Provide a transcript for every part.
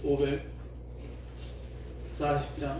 540장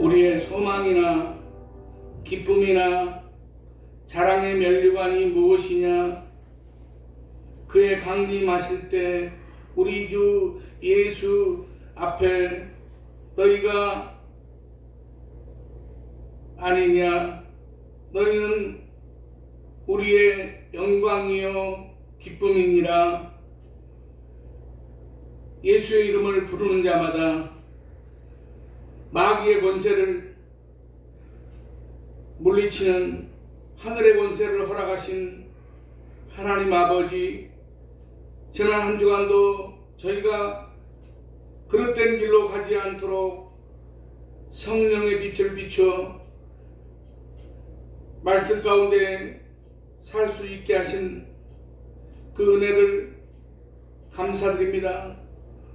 우리의 소망이나 기쁨이나 자랑의 면류관이 무엇이냐? 그의 강림하실 때 우리 주 예수 앞에 너희가 아니냐? 너희는 우리의 영광이요 기쁨이니라. 예수의 이름을 부르는 자마다 마귀의 권세를 물리치는 하늘의 권세를 허락하신 하나님 아버지, 지난 한 주간도 저희가 그릇된 길로 가지 않도록 성령의 빛을 비춰 말씀 가운데 살 수 있게 하신 그 은혜를 감사드립니다.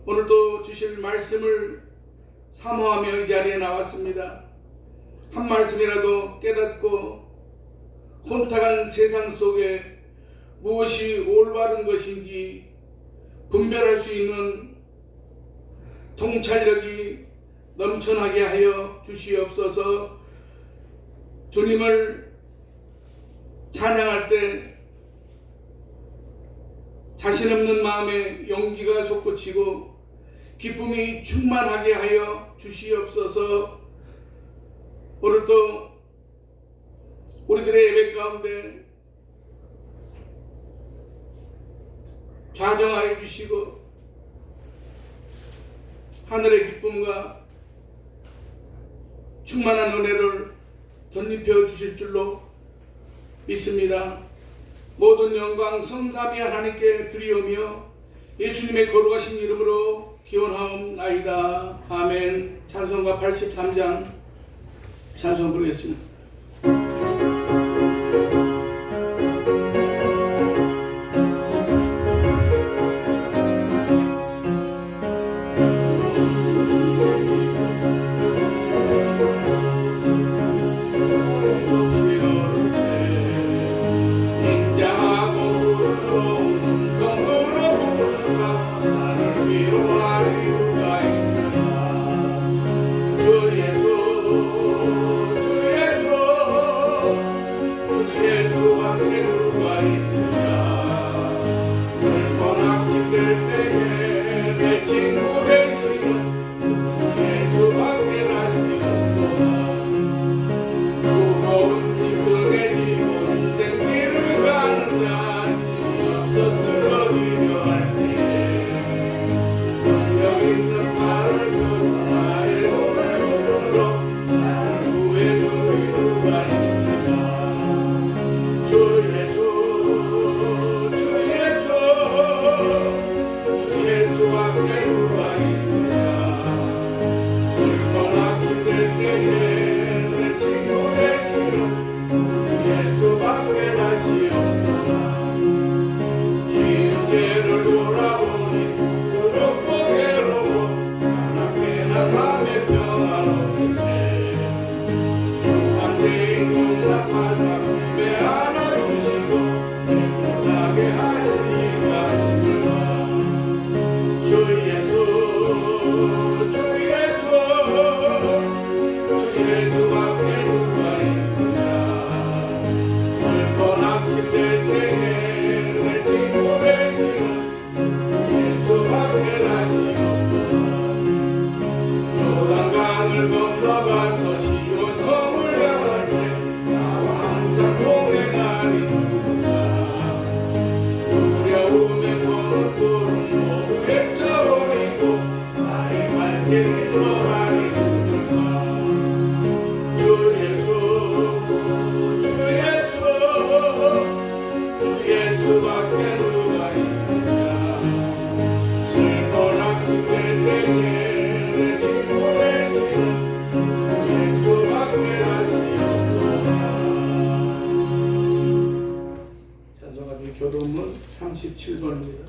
오늘도 주실 말씀을 사모하며 이 자리에 나왔습니다. 한 말씀이라도 깨닫고 혼탁한 세상 속에 무엇이 올바른 것인지 분별할 수 있는 통찰력이 넘쳐나게 하여 주시옵소서. 주님을 찬양할 때 자신 없는 마음에 용기가 솟구치고 기쁨이 충만하게 하여 주시옵소서. 오늘도 우리들의 예배 가운데 좌정하여 주시고 하늘의 기쁨과 충만한 은혜를 덧입혀 주실 줄로 믿습니다. 모든 영광 성삼위 하나님께 드리오며 예수님의 거룩하신 이름으로 기원하옵나이다. 아멘. 찬송가 83장 찬송 부르겠습니다. 교도문 37번입니다.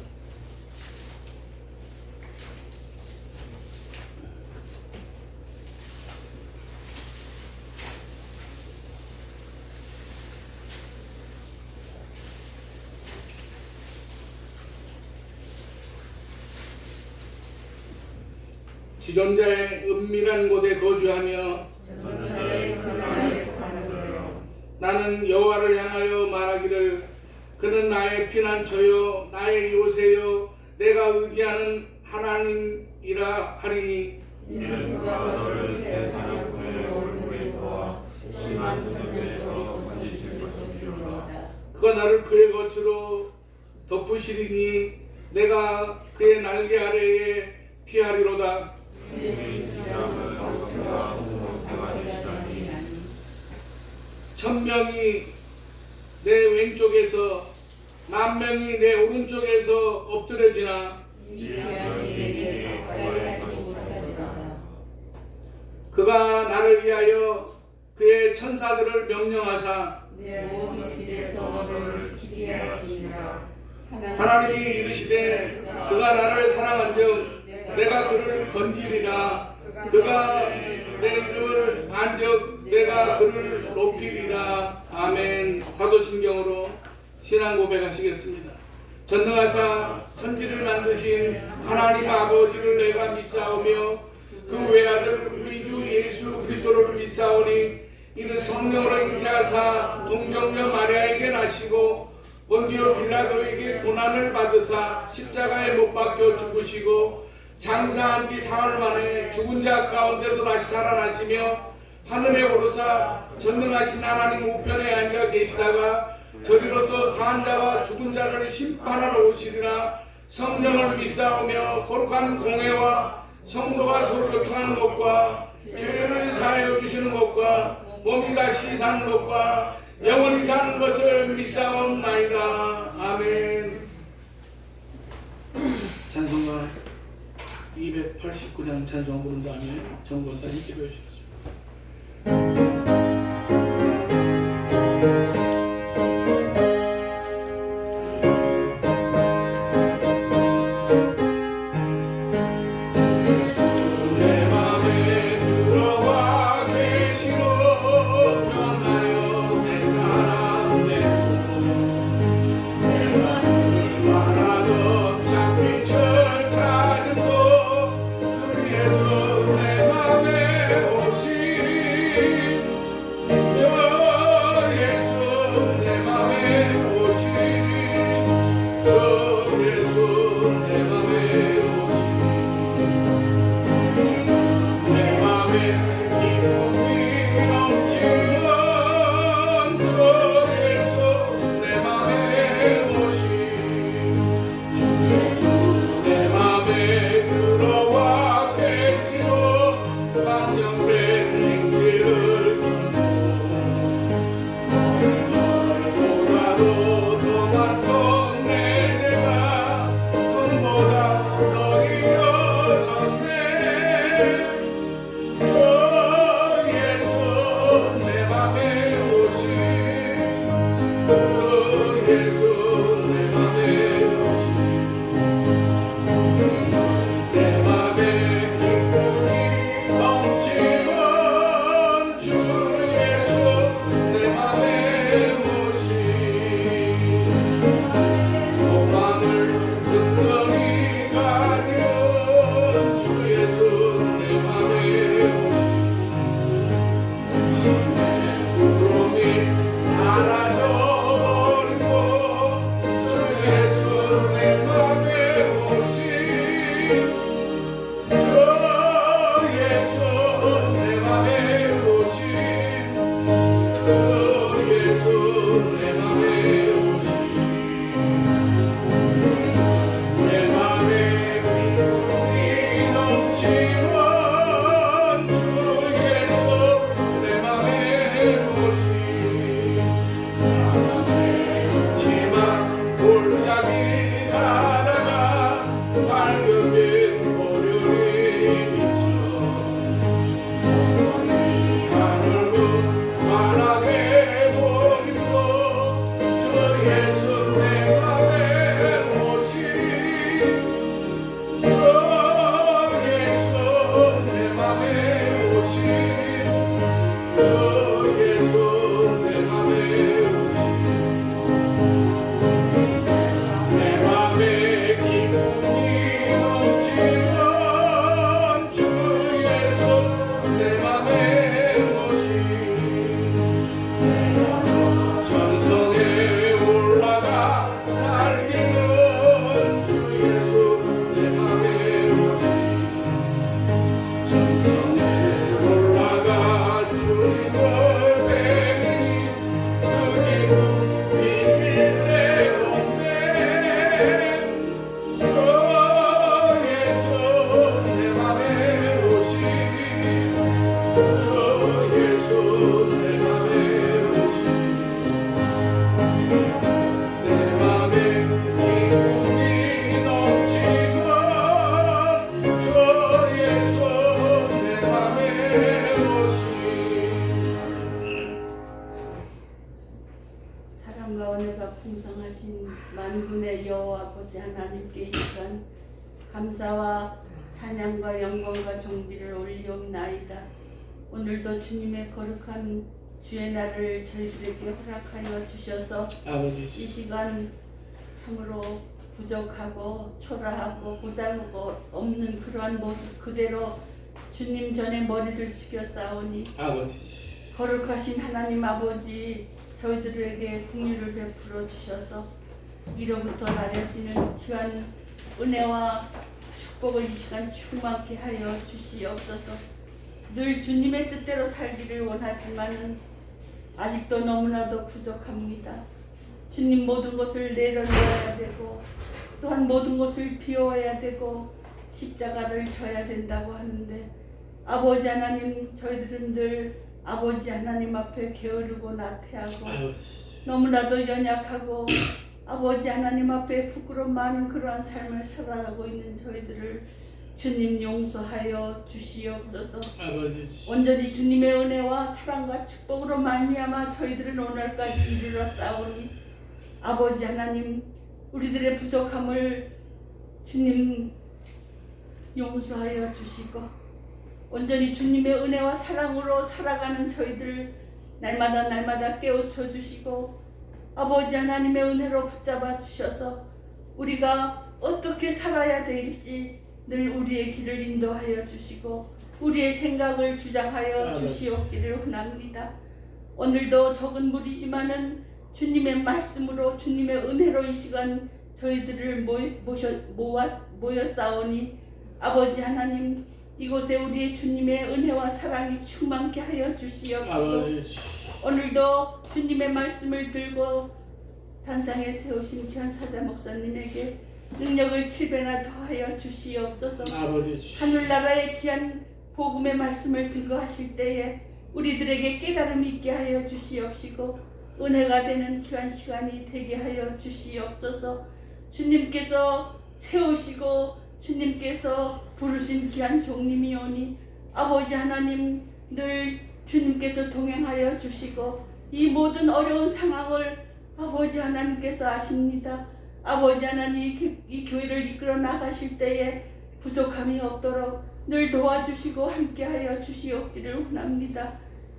지존자의 은밀한 곳에 거주하며 나는 여호와를 향하여 말하기를 그는 나의 피난처요 나의 요새요 내가 의지하는 하나님이라 하리니. 이는 그가 너를 새 사냥꾼의 얼굴에서 심한 전쟁에서 건지실 것이로다. 그가 나를 그의 겉으로 덮으시리니 내가 그의 날개 아래에 피하리로다. 천명이 내 왼쪽에서 만명이 내 오른쪽에서 엎드려지나 그가 나를 위하여 그의 천사들을 명령하사 내 모든 길에서 너를 지키게 하시니라. 하나님이 이르시되 그가 나를 사랑한즉 내가 그를 건지리라. 그가 내 이름을 반즉 내가 그를 높이리라. 아멘. 사도신경으로 신앙 고백하시겠습니다. 전능하사 천지를 만드신 하나님 아버지를 내가 믿사오며 그 외아들 우리 주 예수 그리스도를 믿사오니 이는 성령으로 잉태하사 동정녀 마리아에게 나시고 본디오 빌라도에게 고난을 받으사 십자가에 못 박혀 죽으시고 장사한 지 사흘 만에 죽은 자 가운데서 다시 살아나시며 하늘에 오르사 전능하신 하나님 우편에 앉아 계시다가 저리로서 산 자와 죽은 자를 심판하러 오시리라. 성령을 믿사오며 거룩한 공회와 성도가 서로 교통하는 것과 죄를 사하여 주시는 것과 몸이 다시 사는 것과 영원히 사는 것을 믿사옵나이다. 아멘. 찬송가 289장 찬송 부른 다음에 정권사님 기도해 주셨습니다. 만군의 여호와 아버지 하나님께 이 시간 감사와 찬양과 영광과 존귀를 올리옵나이다. 오늘도 주님의 거룩한 주의 날을 저희들에게 허락하여 주셔서 이 시간 참으로 부족하고 초라하고 보잘것 없는 그러한 모습 그대로 주님 전에 머리를 숙여 싸우니 거룩하신 하나님 아버지 저희들에게 긍휼을 베풀어 주셔서 이로부터 나려지는 귀한 은혜와 축복을 이 시간 충만케 하여 주시옵소서. 늘 주님의 뜻대로 살기를 원하지만은 아직도 너무나도 부족합니다. 주님 모든 것을 내려놓아야 되고 또한 모든 것을 비워야 되고 십자가를 져야 된다고 하는데 아버지 하나님, 저희들은 늘 아버지 하나님 앞에 게으르고 나태하고 아유, 너무나도 연약하고 아버지 하나님 앞에 부끄러움 많은 그러한 삶을 살아가고 있는 저희들을 주님 용서하여 주시옵소서. 아버지, 온전히 주님의 은혜와 사랑과 축복으로 말미암아 저희들은 오늘까지 이르러 싸우니 아버지 하나님, 우리들의 부족함을 주님 용서하여 주시고 온전히 주님의 은혜와 사랑으로 살아가는 저희들 날마다 깨우쳐 주시고 아버지 하나님의 은혜로 붙잡아 주셔서 우리가 어떻게 살아야 될지 늘 우리의 길을 인도하여 주시고 우리의 생각을 주장하여 주시옵기를 원합니다. 오늘도 적은 무리지만은 주님의 말씀으로 주님의 은혜로 이 시간 저희들을 모여 싸우니 아버지 하나님, 이곳에 우리의 주님의 은혜와 사랑이 충만케 하여 주시옵시고 아버지, 오늘도 주님의 말씀을 들고 단상에 세우신 귀한 사자 목사님에게 능력을 7배나 더하여 주시옵소서. 아버지, 하늘나라의 귀한 복음의 말씀을 증거하실 때에 우리들에게 깨달음이 있게 하여 주시옵시고 은혜가 되는 귀한 시간이 되게 하여 주시옵소서. 주님께서 세우시고 주님께서 부르신 귀한 종님이오니 아버지 하나님, 늘 주님께서 동행하여 주시고 이 모든 어려운 상황을 아버지 하나님께서 아십니다. 아버지 하나님, 이 교회를 이끌어 나가실 때에 부족함이 없도록 늘 도와주시고 함께하여 주시옵기를 원합니다.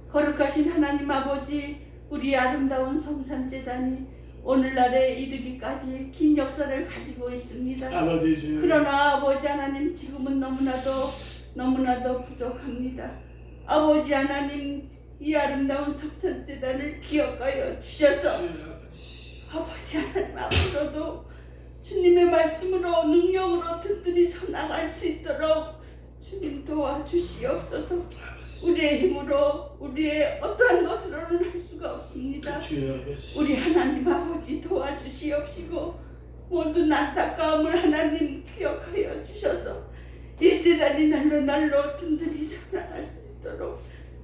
거룩하신 하나님 아버지, 우리 아름다운 성산재단이 오늘날에 이르기까지 긴 역사를 가지고 있습니다. 아버지, 그러나 아버지 하나님, 지금은 너무나도 부족합니다. 아버지 하나님, 이 아름다운 성산재단을 기억하여 주셔서 아버지 하나님, 앞으로도 주님의 말씀으로 능력으로 든든히 서나갈 수 있도록 주님 도와주시옵소서. 우리의 힘으로 우리의 어떠한 것으로는 할 수가 없습니다. 우리 하나님 아버지 도와주시옵시고 모든 안타까움을 하나님 기억하여 주셔서 이 재단이 날로 든든히 살아날 수 있도록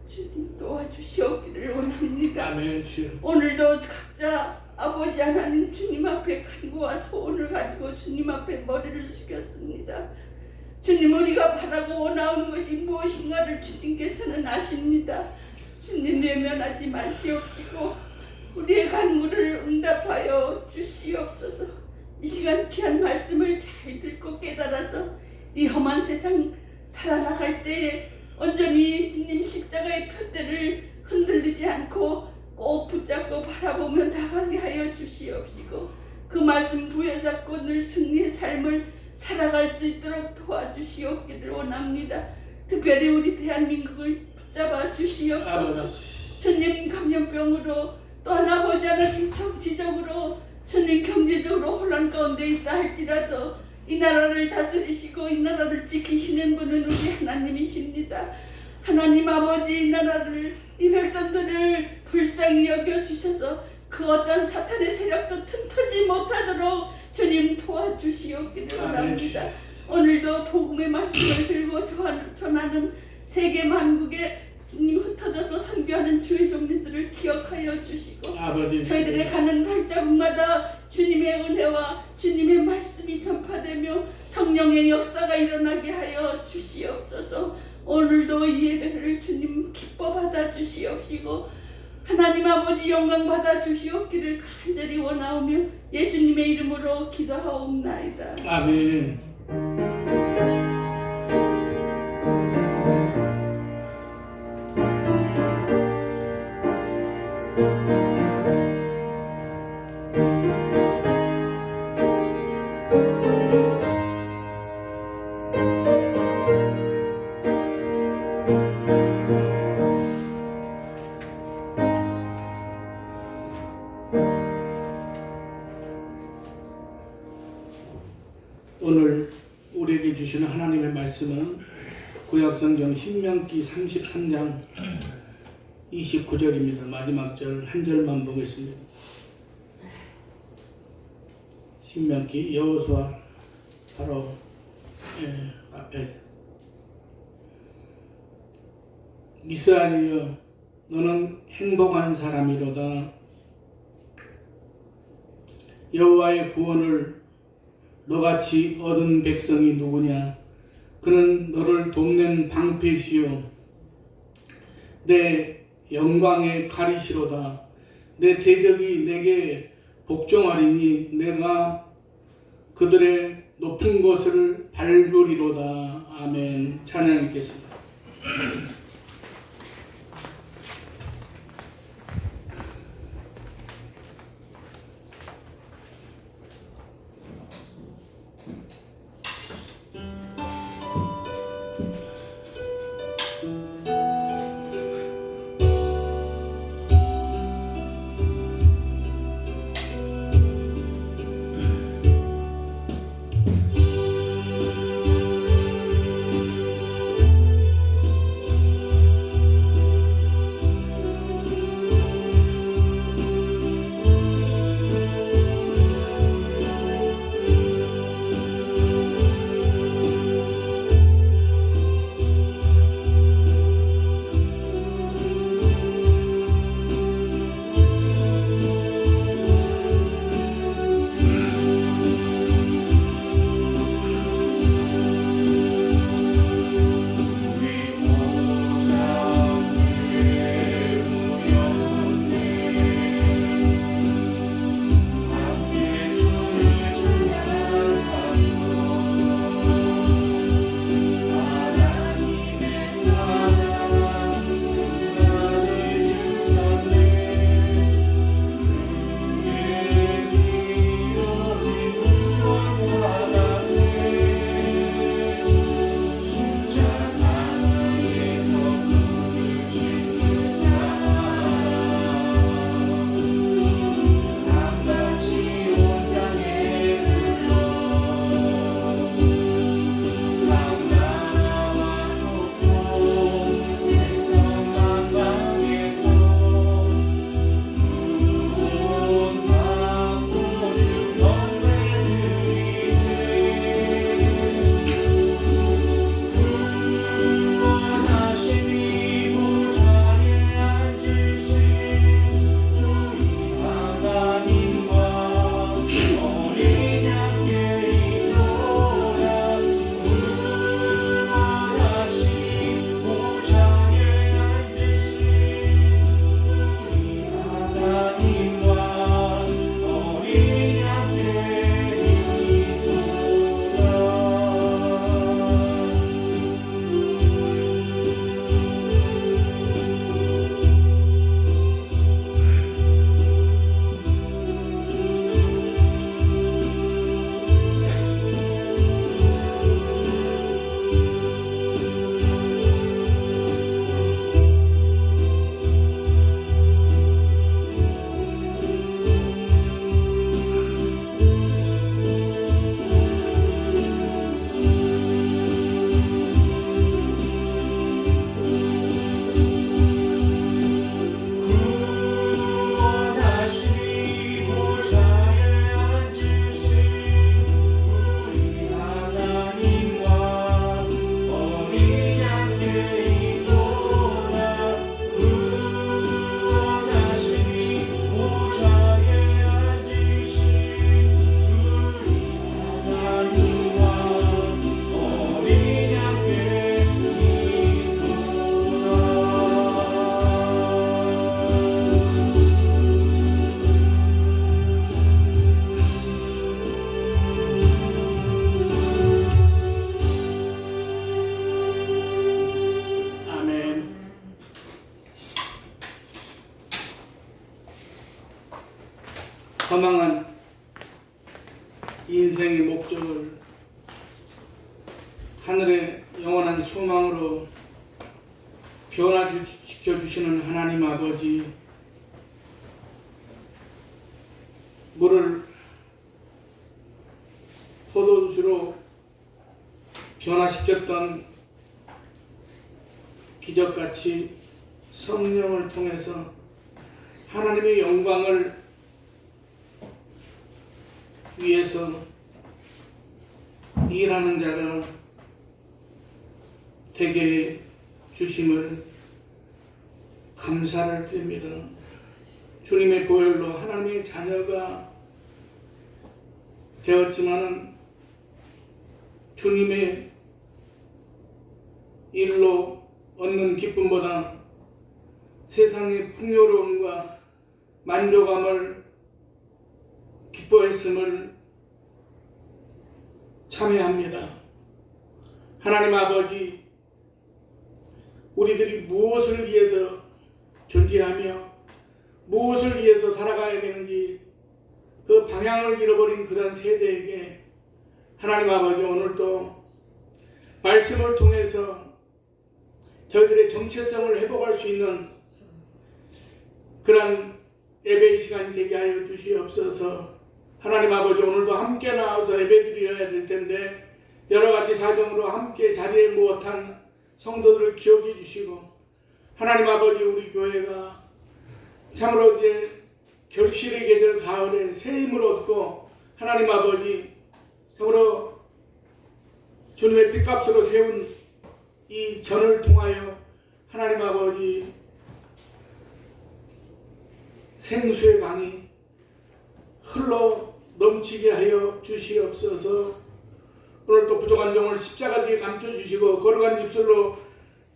주님 도와주시옵기를 원합니다. 아멘. 오늘도 각자 아버지 하나님 주님 앞에 간구와 소원을 가지고 주님 앞에 머리를 숙였습니다. 주님, 우리가 바라고 원하는 것이 무엇인가를 주님께서는 아십니다. 주님, 외면하지 마시옵시고 우리의 간구를 응답하여 주시옵소서. 이 시간 귀한 말씀을 잘 듣고 깨달아서 이 험한 세상 살아나갈 때에 온전히 주님 십자가의 표대를 흔들리지 않고 꼭 붙잡고 바라보며 나가게 하여 주시옵시고 그 말씀 부여잡고 늘 승리의 삶을 살아갈 수 있도록 도와주시옵기를 원합니다. 특별히 우리 대한민국을 붙잡아 주시옵소서. 주님, 감염병으로 또한 아버지 하나님 정치적으로 주님 경제적으로 혼란 가운데 있다 할지라도 이 나라를 다스리시고 이 나라를 지키시는 분은 우리 하나님이십니다. 하나님 아버지, 이 나라를 이 백성들을 불쌍히 여겨주셔서 그 어떤 사탄의 세력도 틈타지 못하도록 주님 도와주시옵기를 원합니다. 오늘도 복음의 말씀을 들고 전하는 세계 만국에 주님 흩어져서 선교하는 주의 종들을 기억하여 주시고 아버지, 저희들의 가는 발자국마다 주님의 은혜와 주님의 말씀이 전파되며 성령의 역사가 일어나게 하여 주시옵소서. 오늘도 이 예배를 주님 기뻐 받아 주시옵시고 하나님 아버지 영광 받아 주시옵기를 간절히 원하오며 예수님의 이름으로 기도하옵나이다. 아멘. 오늘 우리에게 주시는 하나님의 말씀은 구약성경 신명기 33장 29절입니다. 마지막 절 한 절만 보겠습니다. 신명기 여호수아 바로 앞에 이스라엘이여 너는 행복한 사람이로다. 여호와의 구원을 너같이 얻은 백성이 누구냐? 그는 너를 돕는 방패시요 내 영광의 칼이시로다. 내 대적이 내게 복종하리니 내가 그들의 높은 곳을 밟으리로다. 아멘. 찬양하겠습니다. 허망한 인생의 목적을 하늘의 영원한 소망으로 변화시켜 주시는 하나님 아버지, 물을 포도주로 변화시켰던 기적같이 성령을 통해서 하나님의 영광을 위해서 일하는 자가 되게 주심을 감사를 드립니다. 주님의 보혈로 하나님의 자녀가 되었지만은 주님의 일로 얻는 기쁨보다 세상의 풍요로움과 만족함을 기뻐했음을 참여합니다. 하나님 아버지, 우리들이 무엇을 위해서 존재하며 무엇을 위해서 살아가야 되는지 그 방향을 잃어버린 그런 세대에게 하나님 아버지, 오늘도 말씀을 통해서 저희들의 정체성을 회복할 수 있는 그런 예배의 시간이 되게 하여 주시옵소서. 하나님 아버지, 오늘도 함께 나와서 예배드려야 될 텐데 여러 가지 사정으로 함께 자리에 못한 성도들을 기억해 주시고, 하나님 아버지, 우리 교회가 참으로 이제 결실의 계절 가을에 새 힘을 얻고 하나님 아버지, 참으로 주님의 핏값으로 세운 이 전을 통하여 하나님 아버지 생수의 강이 흘러 넘치게 하여 주시옵소서. 오늘 또 부족한 종을 십자가 뒤에 감춰주시고 거룩한 입술로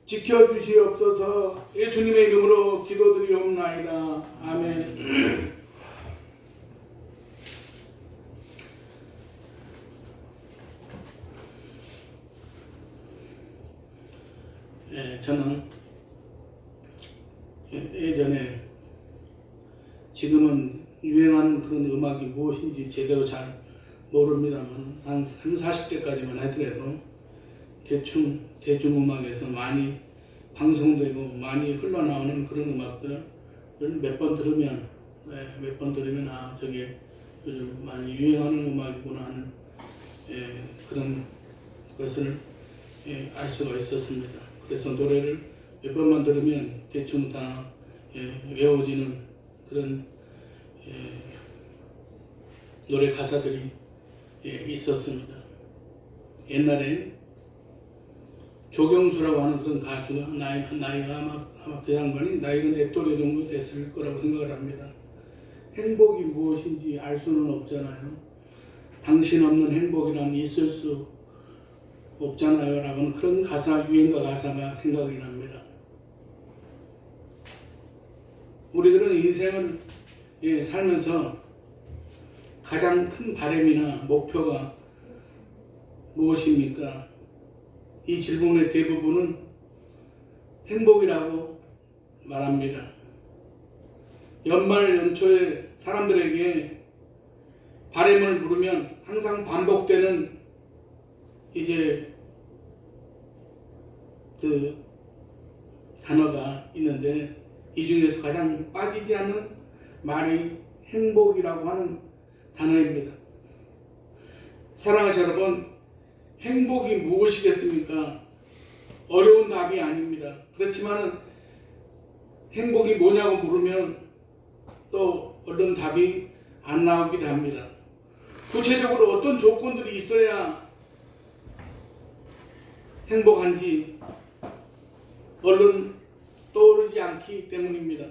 지켜주시옵소서. 예수님의 이름으로 기도드리옵나이다. 아멘. 저는 예전에, 지금은 유행하는 그런 음악이 무엇인지 제대로 잘 모릅니다만 한 30, 40대까지만 하더라도 대충 대중음악에서 많이 방송되고 많이 흘러나오는 그런 음악들을 몇 번 들으면 아, 저게 요즘 많이 유행하는 음악이구나 하는 그런 것을 알 수가 있었습니다. 그래서 노래를 몇 번만 들으면 대충 다 외워지는 그런 노래 가사들이 있었습니다. 옛날엔 조경수라고 하는 그런 가수가 나이가 아마 그 양반이 나이가 내 또래 정도 됐을 거라고 생각을 합니다. 행복이 무엇인지 알 수는 없잖아요. 당신 없는 행복이란 있을 수 없잖아요 라고는 그런 유행가 가사가 생각이 납니다. 우리들은 인생을 살면서 가장 큰 바람이나 목표가 무엇입니까? 이 질문의 대부분은 행복이라고 말합니다. 연말 연초에 사람들에게 바람을 물으면 항상 반복되는 이제 그 단어가 있는데, 이 중에서 가장 빠지지 않는 말이 행복이라고 하는 단어입니다. 사랑하는 여러분, 행복이 무엇이겠습니까? 어려운 답이 아닙니다. 그렇지만 행복이 뭐냐고 물으면 또 얼른 답이 안 나오기도 합니다. 구체적으로 어떤 조건들이 있어야 행복한지 얼른 떠오르지 않기 때문입니다.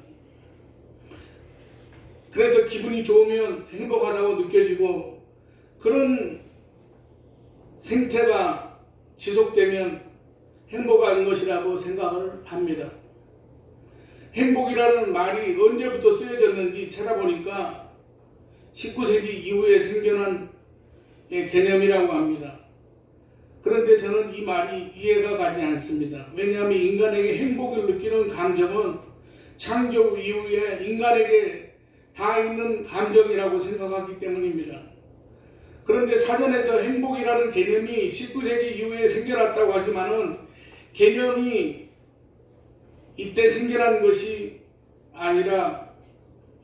그래서 기분이 좋으면 행복하다고 느껴지고, 그런 생태가 지속되면 행복한 것이라고 생각을 합니다. 행복이라는 말이 언제부터 쓰여졌는지 찾아보니까 19세기 이후에 생겨난 개념이라고 합니다. 그런데 저는 이 말이 이해가 가지 않습니다. 왜냐하면 인간에게 행복을 느끼는 감정은 창조 이후에 인간에게 다 있는 감정이라고 생각하기 때문입니다. 그런데 사전에서 행복이라는 개념이 19세기 이후에 생겨났다고 하지만은 개념이 이때 생겨난 것이 아니라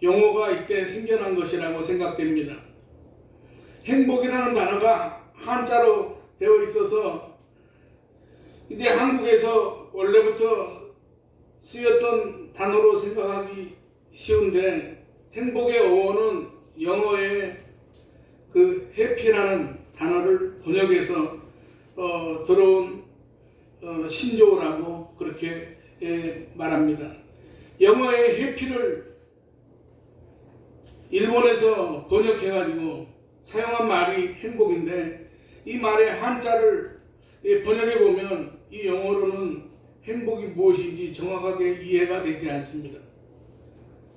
용어가 이때 생겨난 것이라고 생각됩니다. 행복이라는 단어가 한자로 되어 있어서 이제 한국에서 원래부터 쓰였던 단어로 생각하기 쉬운데, 행복의 어원은 영어의 그 해피라는 단어를 번역해서 들어온 신조어라고 그렇게 말합니다. 영어의 해피를 일본에서 번역해가지고 사용한 말이 행복인데, 이 말의 한자를 번역해 보면 이 영어로는 행복이 무엇인지 정확하게 이해가 되지 않습니다.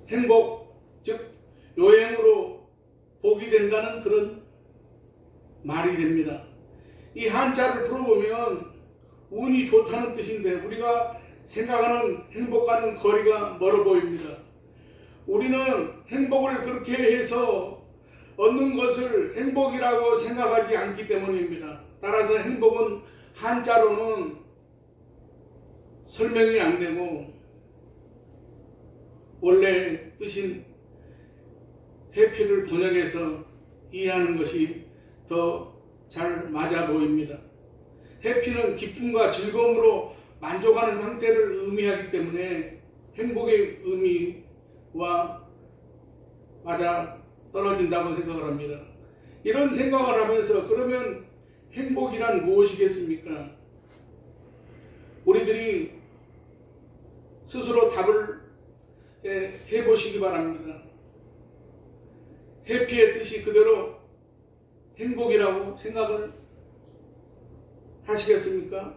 행복, 즉 여행으로 복이 된다는 그런 말이 됩니다. 이 한자를 풀어보면 운이 좋다는 뜻인데, 우리가 생각하는 행복과는 거리가 멀어 보입니다. 우리는 행복을 그렇게 해서 얻는 것을 행복이라고 생각하지 않기 때문입니다. 따라서 행복은 한자로는 설명이 안 되고, 원래 뜻인 해피를 번역해서 이해하는 것이 더 잘 맞아 보입니다. 해피는 기쁨과 즐거움으로 만족하는 상태를 의미하기 때문에 행복의 의미와 맞아 떨어진다고 생각을 합니다. 이런 생각을 하면서, 그러면 행복이란 무엇이겠습니까? 우리들이 스스로 답을 해보시기 바랍니다. 해피의 뜻이 그대로 행복이라고 생각을 하시겠습니까?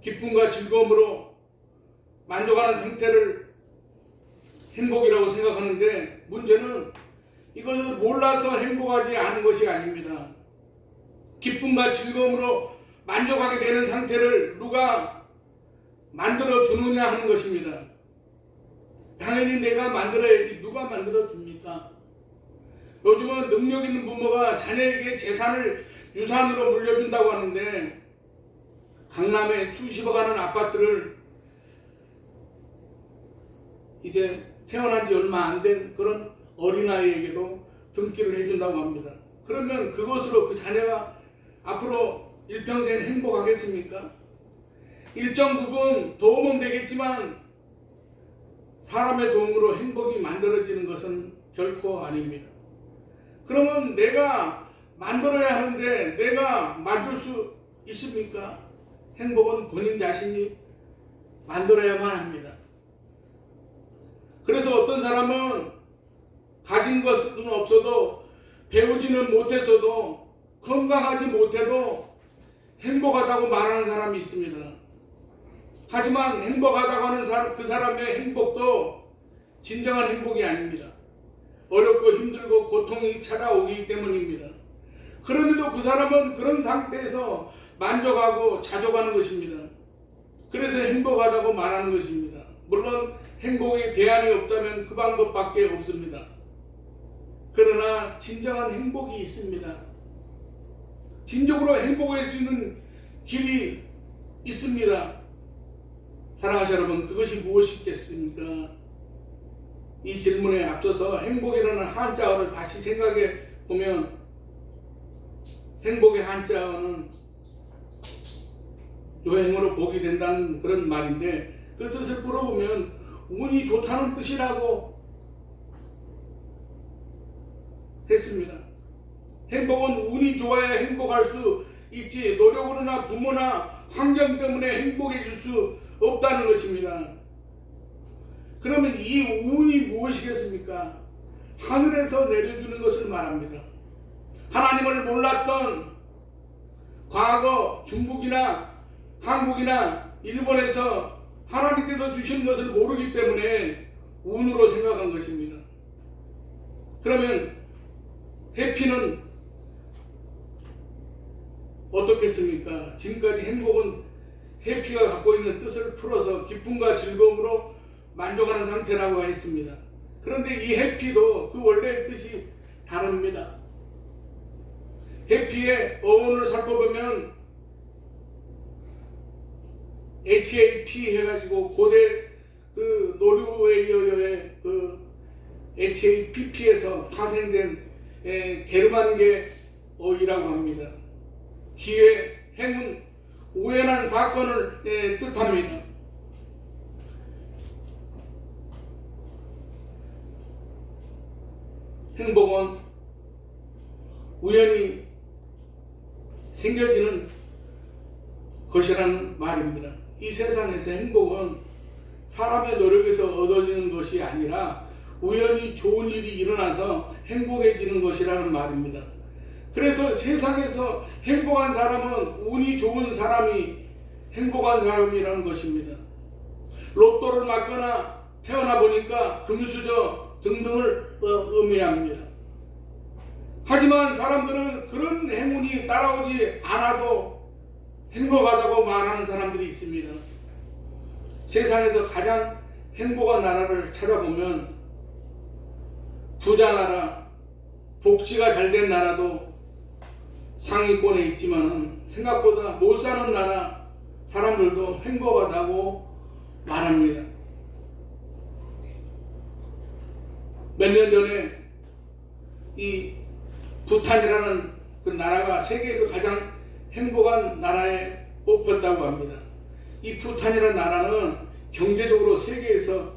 기쁨과 즐거움으로 만족하는 상태를 행복이라고 생각하는데, 문제는 이것을 몰라서 행복하지 않은 것이 아닙니다. 기쁨과 즐거움으로 만족하게 되는 상태를 누가 만들어 주느냐 하는 것입니다. 당연히 내가 만들어야지, 누가 만들어 줍니까? 요즘은 능력 있는 부모가 자녀에게 재산을 유산으로 물려준다고 하는데, 강남에 수십억 하는 아파트를 이제 태어난 지 얼마 안 된 그런 어린아이에게도 등기를 해준다고 합니다. 그러면 그것으로 그 자녀가 앞으로 일평생 행복하겠습니까? 일정 부분 도움은 되겠지만 사람의 도움으로 행복이 만들어지는 것은 결코 아닙니다. 그러면 내가 만들어야 하는데 내가 만들 수 있습니까? 행복은 본인 자신이 만들어야만 합니다. 그래서 어떤 사람은 가진 것은 없어도, 배우지는 못했어도, 건강하지 못해도 행복하다고 말하는 사람이 있습니다. 하지만 행복하다고 하는 그 사람의 행복도 진정한 행복이 아닙니다. 어렵고 힘들고 고통이 찾아오기 때문입니다. 그럼에도 그 사람은 그런 상태에서 만족하고 자족하는 것입니다. 그래서 행복하다고 말하는 것입니다. 물론 행복에 대안이 없다면 그 방법밖에 없습니다. 그러나 진정한 행복이 있습니다. 진정으로 행복할 수 있는 길이 있습니다. 사랑하는 여러분, 그것이 무엇이겠습니까? 이 질문에 앞서서 행복이라는 한자어를 다시 생각해 보면, 행복의 한자어는 여행으로 복이 된다는 그런 말인데, 그 뜻을 물어보면 운이 좋다는 뜻이라고 했습니다. 행복은 운이 좋아야 행복할 수 있지, 노력으로나 부모나 환경 때문에 행복해질 수 없다는 것입니다. 그러면 이 운이 무엇이겠습니까? 하늘에서 내려주는 것을 말합니다. 하나님을 몰랐던 과거 중국이나 한국이나 일본에서 하나님께서 주신 것을 모르기 때문에 운으로 생각한 것입니다. 그러면 해피는 어떻겠습니까? 지금까지 행복은 해피가 갖고 있는 뜻을 풀어서 기쁨과 즐거움으로 만족하는 상태라고 했습니다. 그런데 이 해피도 그 원래의 뜻이 다릅니다. 해피의 어원을 살펴보면 HAP 해가지고 고대 그 노르웨이어의 그 HAPP에서 파생된 게르만계어이라고 합니다. 기회, 행운, 우연한 사건을 뜻합니다. 행복은 우연히 생겨지는 것이라는 말입니다. 이 세상에서 행복은 사람의 노력에서 얻어지는 것이 아니라 우연히 좋은 일이 일어나서 행복해지는 것이라는 말입니다. 그래서 세상에서 행복한 사람은 운이 좋은 사람이 행복한 사람이라는 것입니다. 로또를 맞거나 태어나 보니까 금수저 등등을 의미합니다. 하지만 사람들은 그런 행운이 따라오지 않아도 행복하다고 말하는 사람들이 있습니다. 세상에서 가장 행복한 나라를 찾아보면 부자 나라, 복지가 잘된 나라도 상위권에 있지만 생각보다 못 사는 나라 사람들도 행복하다고 말합니다. 몇 년 전에 이 부탄이라는 그 나라가 세계에서 가장 행복한 나라에 뽑혔다고 합니다. 이 부탄이라는 나라는 경제적으로 세계에서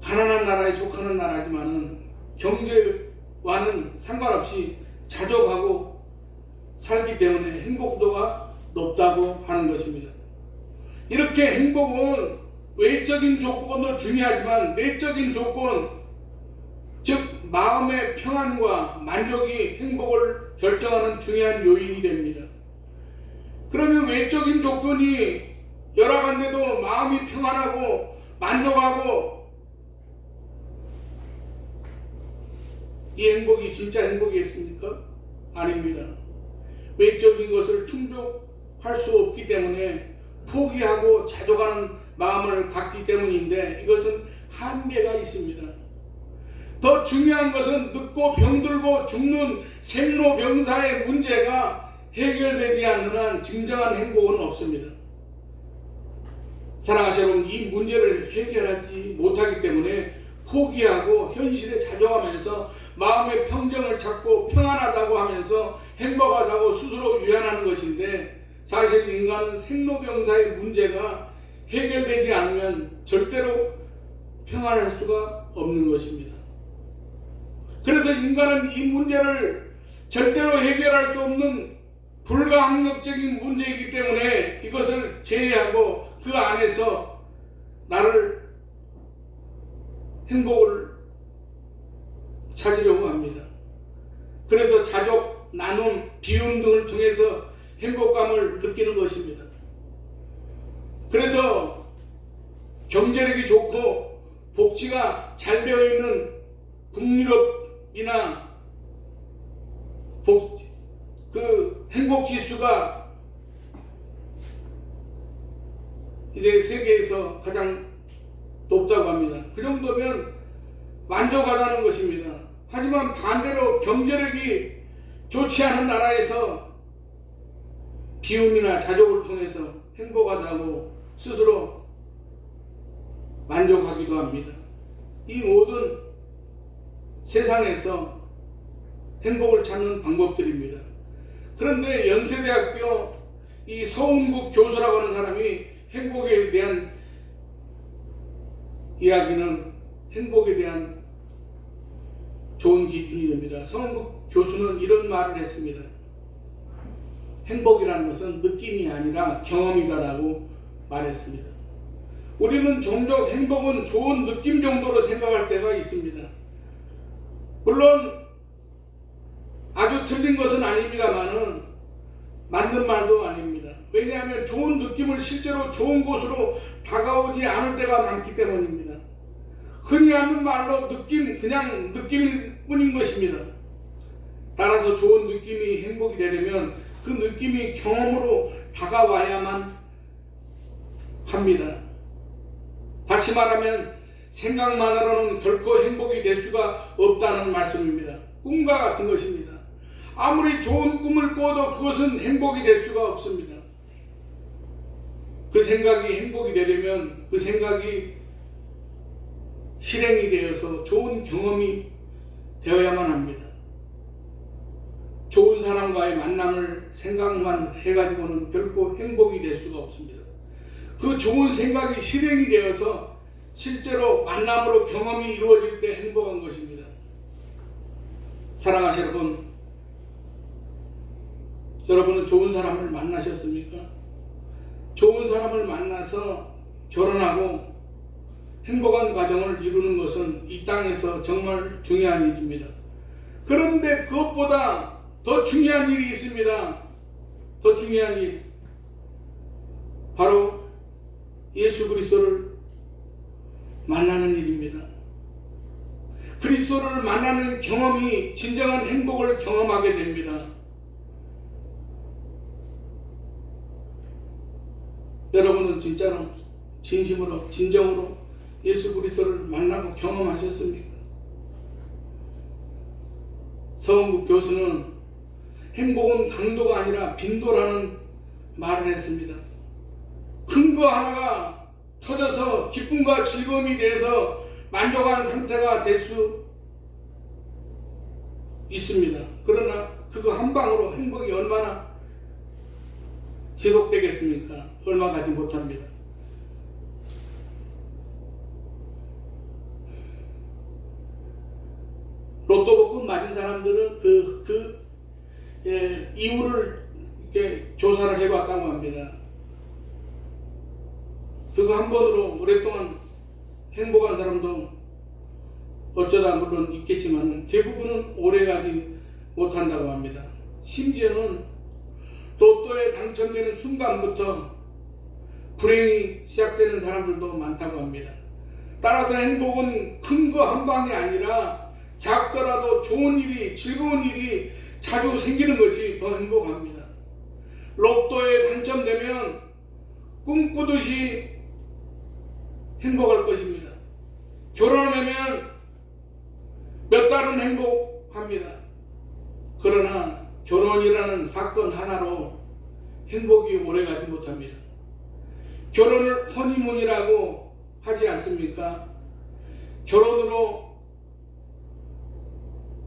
가난한 나라에 속하는 나라지만은 경제와는 상관없이 자족하고 살기 때문에 행복도가 높다고 하는 것입니다. 이렇게 행복은 외적인 조건도 중요하지만 내적인 조건, 즉 마음의 평안과 만족이 행복을 결정하는 중요한 요인이 됩니다. 그러면 외적인 조건이 열악한데도 마음이 평안하고 만족하고 이 행복이 진짜 행복이겠습니까? 아닙니다. 외적인 것을 충족할 수 없기 때문에 포기하고 자족하는 마음을 갖기 때문인데 이것은 한계가 있습니다. 더 중요한 것은 늙고 병들고 죽는 생로병사의 문제가 해결되지 않는 한 진정한 행복은 없습니다. 사랑하시는 여러분, 이 문제를 해결하지 못하기 때문에 포기하고 현실에 자족하면서 마음의 평정을 찾고 평안하다고 하면서 행복하다고 스스로 위안하는 것인데 사실 인간은 생로병사의 문제가 해결되지 않으면 절대로 평안할 수가 없는 것입니다. 그래서 인간은 이 문제를 절대로 해결할 수 없는 불가항력적인 문제이기 때문에 이것을 제외하고 그 안에서 나를 행복을 찾으려고 합니다. 그래서 자족, 나눔, 비움 등을 통해서 행복감을 느끼는 것입니다. 그래서 경제력이 좋고 복지가 잘 되어 있는 북유럽이나 그 행복지수가 이제 세계에서 가장 높다고 합니다. 그 정도면 만족하다는 것입니다. 하지만 반대로 경제력이 좋지 않은 나라에서 비움이나 자족을 통해서 행복하다고 스스로 만족하기도 합니다. 이 모든 세상에서 행복을 찾는 방법들입니다. 그런데 연세대학교 이 서운국 교수라고 하는 사람이 행복에 대한 이야기는 행복에 대한 좋은 기준이 됩니다. 서운국 교수는 이런 말을 했습니다. 행복이라는 것은 느낌이 아니라 경험이다라고 말했습니다. 우리는 종종 행복은 좋은 느낌 정도로 생각할 때가 있습니다. 물론 아주 틀린 것은 아닙니다만은 맞는 말도 아닙니다. 왜냐하면 좋은 느낌을 실제로 좋은 곳으로 다가오지 않을 때가 많기 때문입니다. 흔히 하는 말로 그냥 느낌일 뿐인 것입니다. 따라서 좋은 느낌이 행복이 되려면 그 느낌이 경험으로 다가와야만 합니다. 다시 말하면 생각만으로는 결코 행복이 될 수가 없다는 말씀입니다. 꿈과 같은 것입니다. 아무리 좋은 꿈을 꿔도 그것은 행복이 될 수가 없습니다. 그 생각이 행복이 되려면 그 생각이 실행이 되어서 좋은 경험이 되어야만 합니다. 좋은 사람과의 만남을 생각만 해가지고는 결코 행복이 될 수가 없습니다. 그 좋은 생각이 실행이 되어서 실제로 만남으로 경험이 이루어질 때 행복한 것입니다. 사랑하시는 여러분, 여러분은 좋은 사람을 만나셨습니까? 좋은 사람을 만나서 결혼하고 행복한 가정을 이루는 것은 이 땅에서 정말 중요한 일입니다. 그런데 그것보다 더 중요한 일이 있습니다. 더 중요한 일. 바로 예수 그리스도를 만나는 일입니다. 그리스도를 만나는 경험이 진정한 행복을 경험하게 됩니다. 여러분은 진짜로 진심으로 진정으로 예수 그리스도를 만나고 경험하셨습니까? 서은국 교수는 행복은 강도가 아니라 빈도라는 말을 했습니다. 큰 거 하나가 터져서 기쁨과 즐거움이 돼서 만족한 상태가 될 수 있습니다. 그러나 그거 한 방으로 행복이 얼마나 지속되겠습니까? 얼마 가지 못합니다. 로또 복권 맞은 사람들은 이유를 이렇게 조사를 해봤다고 합니다. 그거 한 번으로 오랫동안 행복한 사람도 어쩌다 물론 있겠지만 대부분은 오래가지 못한다고 합니다. 심지어는 로또에 당첨되는 순간부터 불행이 시작되는 사람들도 많다고 합니다. 따라서 행복은 큰 거 한 방이 아니라 작더라도 좋은 일이, 즐거운 일이 자주 생기는 것이 더 행복합니다. 로또에 당첨되면 꿈꾸듯이 행복할 것입니다. 결혼하면 몇 달은 행복합니다. 그러나 결혼이라는 사건 하나로 행복이 오래가지 못합니다. 결혼을 허니문이라고 하지 않습니까? 결혼으로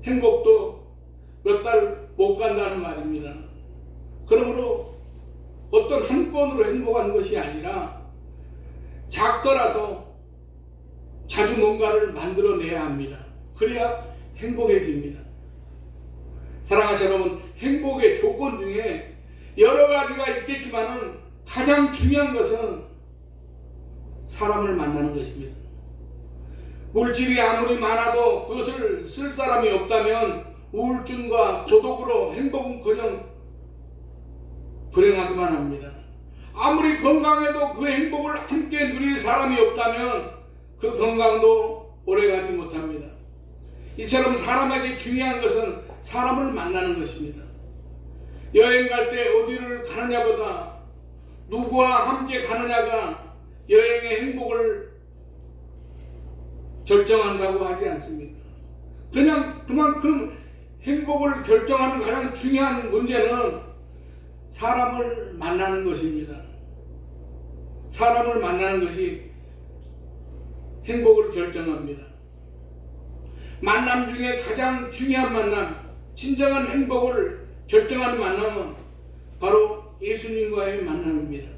행복도 몇 달 못 간다는 말입니다. 그러므로 어떤 한 건으로 행복한 것이 아니라 작더라도 자주 뭔가를 만들어내야 합니다. 그래야 행복해집니다. 사랑하는 여러분, 행복의 조건 중에 여러 가지가 있겠지만은 가장 중요한 것은 사람을 만나는 것입니다. 물질이 아무리 많아도 그것을 쓸 사람이 없다면 우울증과 고독으로 행복은커녕 불행하기만 합니다. 아무리 건강해도 그 행복을 함께 누릴 사람이 없다면 그 건강도 오래가지 못합니다. 이처럼 사람에게 중요한 것은 사람을 만나는 것입니다. 여행 갈 때 어디를 가느냐보다 누구와 함께 가느냐가 여행의 행복을 결정한다고 하지 않습니까? 그냥 그만큼 행복을 결정하는 가장 중요한 문제는 사람을 만나는 것입니다. 사람을 만나는 것이 행복을 결정합니다. 만남 중에 가장 중요한 만남, 진정한 행복을 결정하는 만남은 바로 예수님과의 만남입니다.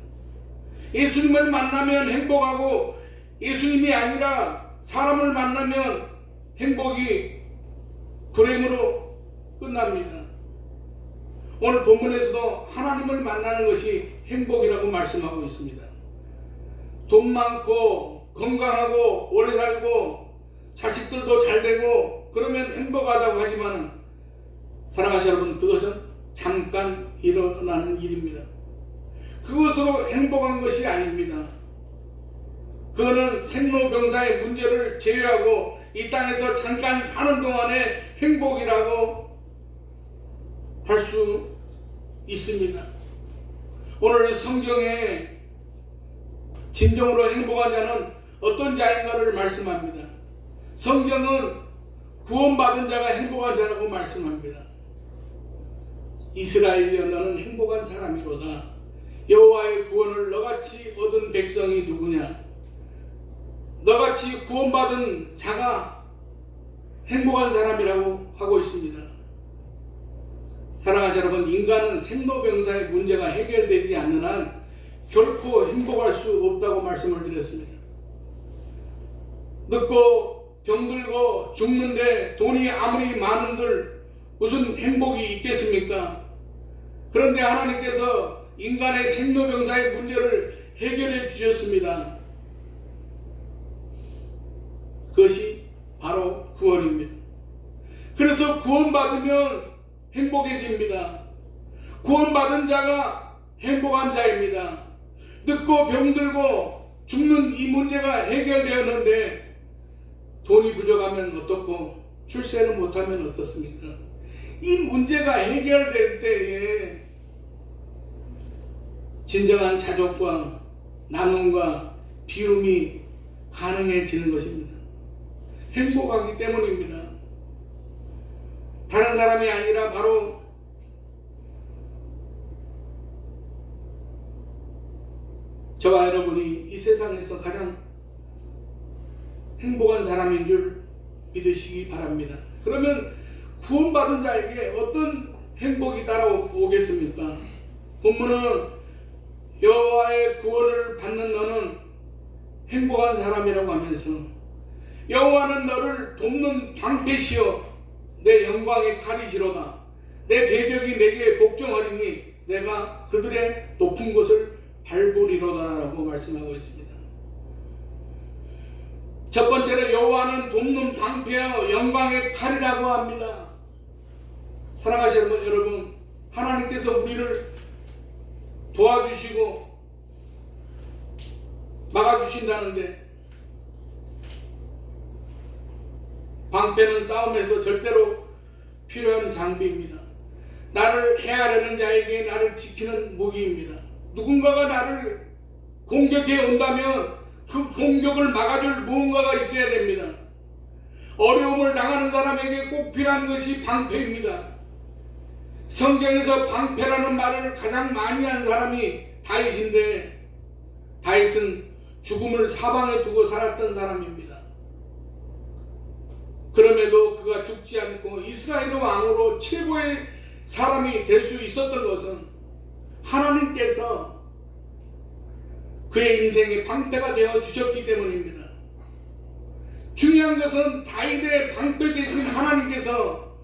예수님을 만나면 행복하고 예수님이 아니라 사람을 만나면 행복이 불행으로 끝납니다. 오늘 본문에서도 하나님을 만나는 것이 행복이라고 말씀하고 있습니다. 돈 많고 건강하고 오래 살고 자식들도 잘 되고 그러면 행복하다고 하지만 사랑하시는 여러분, 그것은 잠깐 일어나는 일입니다. 그것으로 행복한 것이 아닙니다. 그거는 생로병사의 문제를 제외하고 이 땅에서 잠깐 사는 동안의 행복이라고 할 수 있습니다. 오늘 성경에 진정으로 행복한 자는 어떤 자인가를 말씀합니다. 성경은 구원받은 자가 행복한 자라고 말씀합니다. 이스라엘이여 너는 행복한 사람이로다. 여호와의 구원을 너같이 얻은 백성이 누구냐? 너같이 구원받은 자가 행복한 사람이라고 하고 있습니다. 사랑하는 여러분, 인간은 생로병사의 문제가 해결되지 않는 한 결코 행복할 수 없다고 말씀을 드렸습니다. 늙고 병들고 죽는데 돈이 아무리 많은들 무슨 행복이 있겠습니까? 그런데 하나님께서 인간의 생로병사의 문제를 해결해 주셨습니다. 그것이 바로 구원입니다. 그래서 구원받으면 행복해집니다. 구원받은 자가 행복한 자입니다. 늙고 병들고 죽는 이 문제가 해결되었는데 돈이 부족하면 어떻고 출세는 못하면 어떻습니까? 이 문제가 해결될 때에 진정한 자족과 나눔과 비움이 가능해지는 것입니다. 행복하기 때문입니다. 다른 사람이 아니라 바로 저와 여러분이 이 세상에서 가장 행복한 사람인 줄 믿으시기 바랍니다. 그러면 구원받은 자에게 어떤 행복이 따라오겠습니까? 본문은 여호와의 구원을 받는 너는 행복한 사람이라고 하면서 여호와는 너를 돕는 방패시여 내 영광의 칼이시로다. 내 대적이 내게 복종하리니 내가 그들의 높은 곳을 밟으리로다라고 말씀하고 있습니다. 첫 번째로 여호와는 돕는 방패와 영광의 칼이라고 합니다. 사랑하시는 여러분, 하나님께서 우리를 도와주시고 막아주신다는데 방패는 싸움에서 절대로 필요한 장비입니다. 나를 해하려는 자에게 나를 지키는 무기입니다. 누군가가 나를 공격해 온다면 그 공격을 막아줄 무언가가 있어야 됩니다. 어려움을 당하는 사람에게 꼭 필요한 것이 방패입니다. 성경에서 방패라는 말을 가장 많이 한 사람이 다윗인데 다윗은 죽음을 사방에 두고 살았던 사람입니다. 그럼에도 그가 죽지 않고 이스라엘 왕으로 최고의 사람이 될 수 있었던 것은 하나님께서 그의 인생의 방패가 되어 주셨기 때문입니다. 중요한 것은 다윗의 방패 되신 하나님께서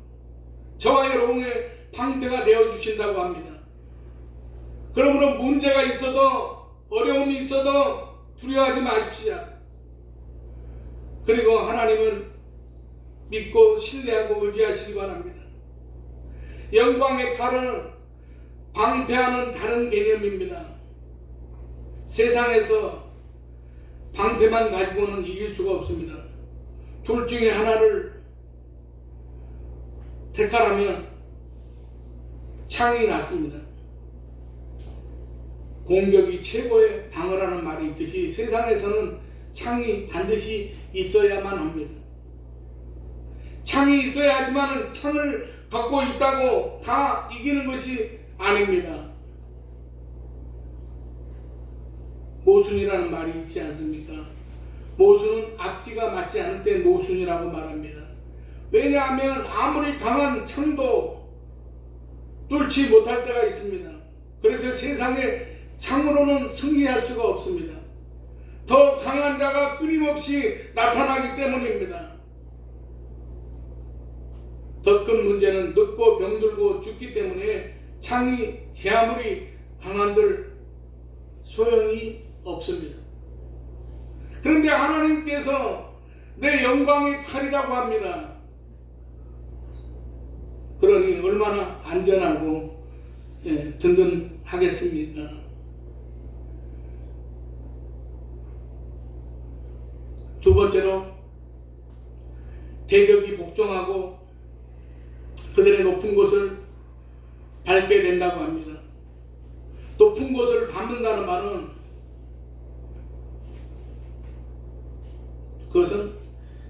저와 여러분의 방패가 되어 주신다고 합니다. 그러므로 문제가 있어도 어려움이 있어도 두려워하지 마십시오. 그리고 하나님을 믿고 신뢰하고 의지하시기 바랍니다. 영광의 칼은 방패와는 다른 개념입니다. 세상에서 방패만 가지고는 이길 수가 없습니다. 둘 중에 하나를 택하라면 창이 낫습니다. 공격이 최고의 방어라는 말이 있듯이 세상에서는 창이 반드시 있어야만 합니다. 창이 있어야 하지만 창을 갖고 있다고 다 이기는 것이 아닙니다. 모순이라는 말이 있지 않습니까? 모순은 앞뒤가 맞지 않을 때 모순이라고 말합니다. 왜냐하면 아무리 강한 창도 뚫지 못할 때가 있습니다. 그래서 세상에 창으로는 승리할 수가 없습니다. 더 강한 자가 끊임없이 나타나기 때문입니다. 더 큰 문제는 늙고 병들고 죽기 때문에 창이 제 아무리 강한들 소용이 없습니다. 그런데 하나님께서 내 영광의 칼이라고 합니다. 그러니 얼마나 안전하고 든든하겠습니까? 두 번째로 대적이 복종하고 그들의 높은 곳을 밟게 된다고 합니다. 높은 곳을 밟는다는 말은 그것은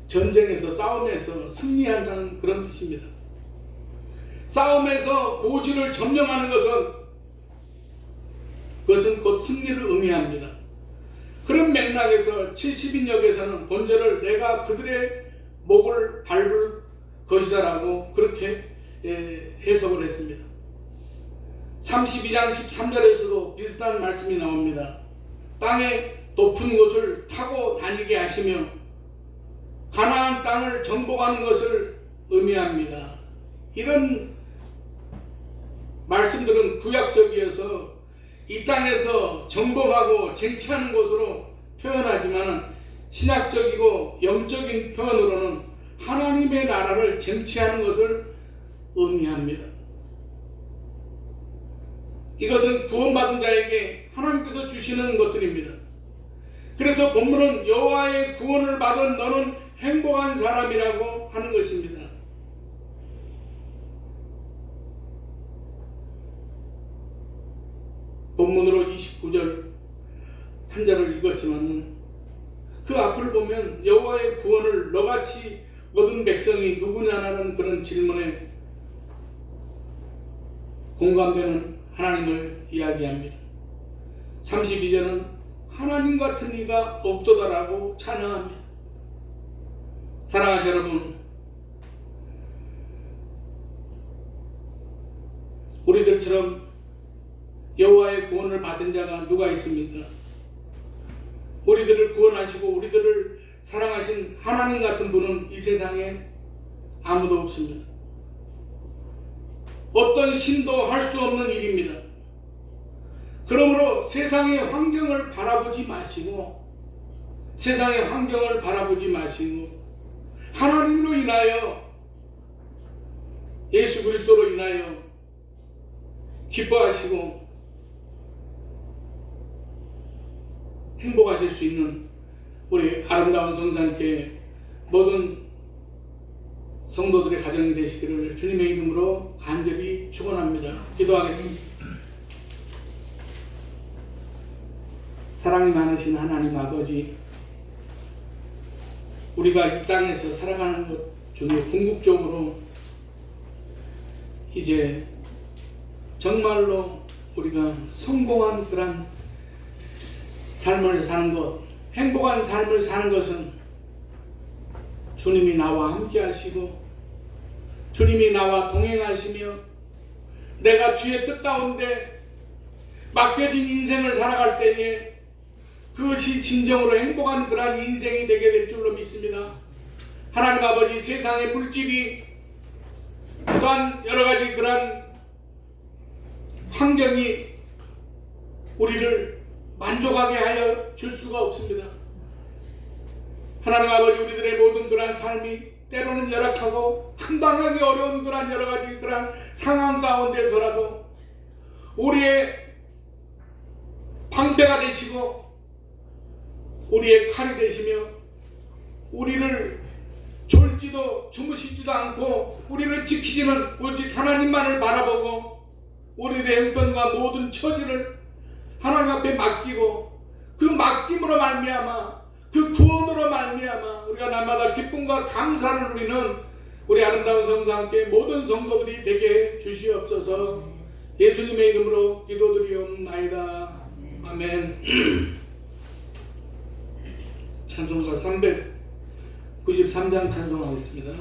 전쟁에서 싸움에서 승리한다는 그런 뜻입니다. 싸움에서 고지를 점령하는 그것은 곧 승리를 의미합니다. 그런 맥락에서 70인역에서는 본절을 내가 그들의 목을 밟을 것이다라고 그렇게 해석을 했습니다. 32장 13절에서도 비슷한 말씀이 나옵니다. 땅의 높은 곳을 타고 다니게 하시며 가나안 땅을 정복하는 것을 의미합니다. 이런 말씀들은 구약적이어서 이 땅에서 정복하고 쟁취하는 것으로 표현하지만 신약적이고 영적인 표현으로는 하나님의 나라를 쟁취하는 것을 의미합니다. 이것은 구원받은 자에게 하나님께서 주시는 것들입니다. 그래서 본문은 여호와의 구원을 받은 너는 행복한 사람이라고 하는 것입니다. 본문으로 29절 한 절을 읽었지만 그 앞을 보면 여호와의 구원을 너같이 얻은 백성이 누구냐라는 그런 질문에 공감되는 하나님을 이야기합니다. 32절은 하나님 같은 이가 없도다라고 찬양합니다. 사랑하시는 여러분, 우리들처럼 여호와의 구원을 받은 자가 누가 있습니까? 우리들을 구원하시고 우리들을 사랑하신 하나님 같은 분은 이 세상에 아무도 없습니다. 어떤 신도 할 수 없는 일입니다. 그러므로 세상의 환경을 바라보지 마시고 하나님으로 인하여 예수 그리스도로 인하여 기뻐하시고 행복하실 수 있는 우리 아름다운 성산교회 모든 성도들의 가정이 되시기를 주님의 이름으로 간절히 축원합니다. 기도하겠습니다. 사랑이 많으신 하나님 아버지, 우리가 이 땅에서 살아가는 것 중에 궁극적으로 이제 정말로 우리가 성공한 그런 삶을 사는 것, 행복한 삶을 사는 것은 주님이 나와 함께 하시고 주님이 나와 동행하시며 내가 주의 뜻 가운데 맡겨진 인생을 살아갈 때에 그것이 진정으로 행복한 그러한 인생이 되게 될 줄로 믿습니다. 하나님 아버지, 세상의 물질이 또한 여러 가지 그러한 환경이 우리를 만족하게 하여 줄 수가 없습니다. 하나님 아버지, 우리들의 모든 그러한 삶이 때로는 열악하고 감당하기 어려운 그러한 여러 가지 그러한 상황 가운데서라도 우리의 방패가 되시고 우리의 칼이 되시며 우리를 졸지도 주무시지도 않고 우리를 지키시는 오직 하나님만을 바라보고 우리의 형편과 모든 처지를 하나님 앞에 맡기고 그 맡김으로 말미암아 그 구원으로 말미암아 우리가 날마다 기쁨과 감사를 누리는 우리 아름다운 성산교회 모든 성도들이 되게 주시옵소서. 예수님의 이름으로 기도드리옵나이다. 아멘. 찬송가 393장 찬송하겠습니다.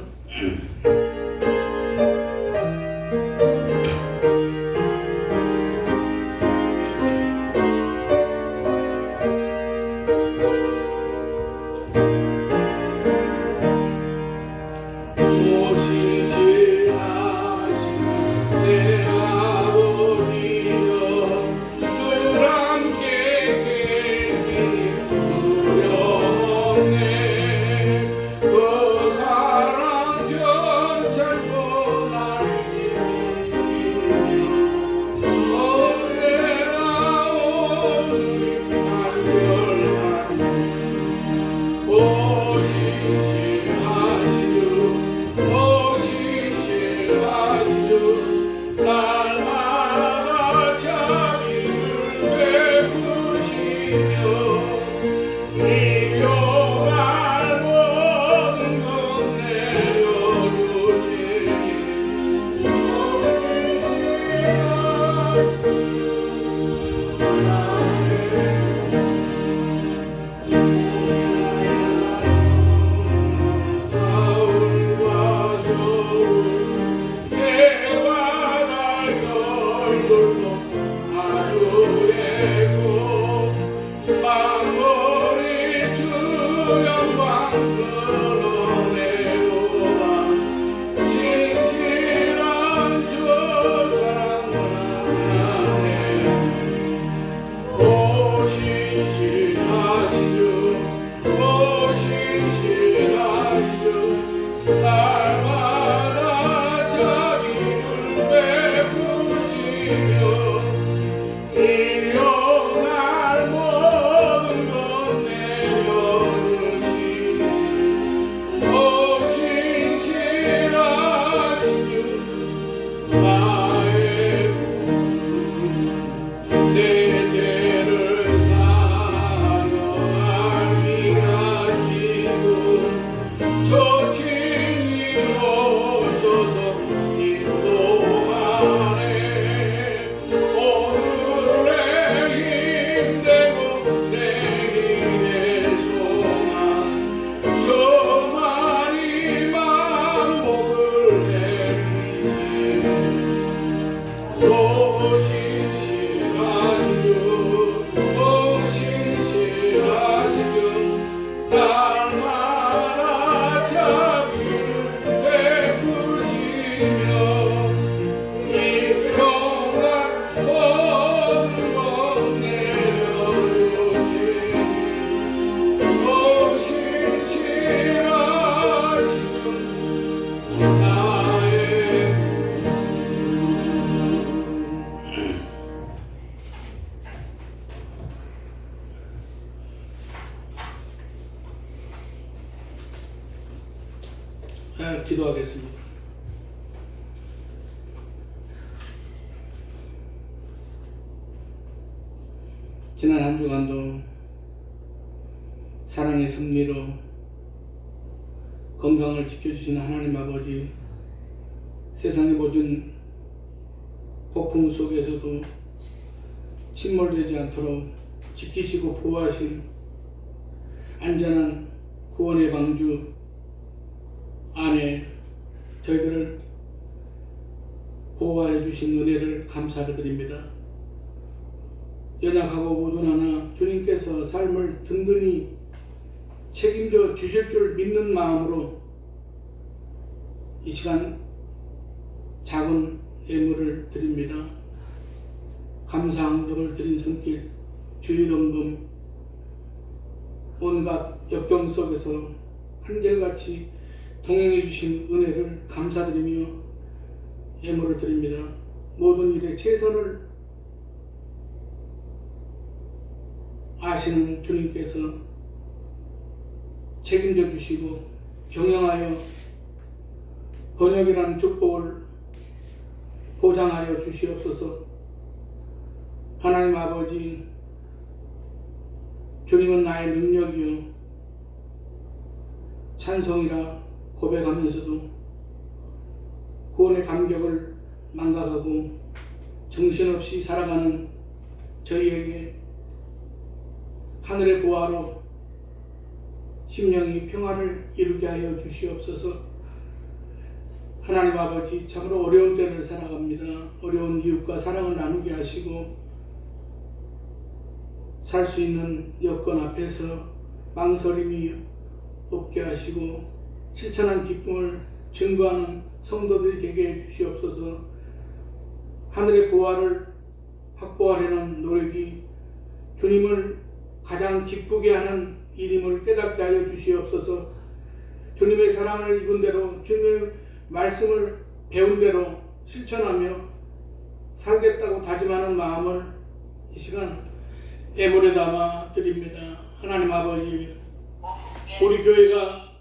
그 사랑 견찰 기도하겠습니다. 지난 한 주간도 사랑의 섭리로 건강을 지켜주신 하나님 아버지, 세상의 모든 폭풍 속에서도 침몰되지 않도록 지키시고 보호하신 안전한 구원의 방주 안에 저희들을 보호하여 주신 은혜를 감사드립니다. 연약하고 우둔하나 주님께서 삶을 든든히 책임져 주실 줄 믿는 마음으로 이 시간 작은 예물을 드립니다. 감사함을 드린 손길, 주일원금, 온갖 역경 속에서 한결같이 동행해 주신 은혜를 감사드리며 예물을 드립니다. 모든 일에 최선을 아시는 주님께서 책임져 주시고 경영하여 번역이라는 축복을 보장하여 주시옵소서. 하나님 아버지, 주님은 나의 능력이요 찬송이라 고백하면서도 구원의 감격을 망각하고 정신없이 살아가는 저희에게 하늘의 보화로 심령이 평화를 이루게 하여 주시옵소서. 하나님 아버지, 참으로 어려운 때를 살아갑니다. 어려운 이웃과 사랑을 나누게 하시고 살 수 있는 여건 앞에서 망설임이 없게 하시고 실천한 기쁨을 증거하는 성도들이 되게 해 주시옵소서. 하늘의 보화를 확보하려는 노력이 주님을 가장 기쁘게 하는 일임을 깨닫게 하여 주시옵소서. 주님의 사랑을 입은 대로 주님의 말씀을 배운 대로 실천하며 살겠다고 다짐하는 마음을 이 시간 예물에 담아 드립니다. 하나님 아버지, 우리 교회가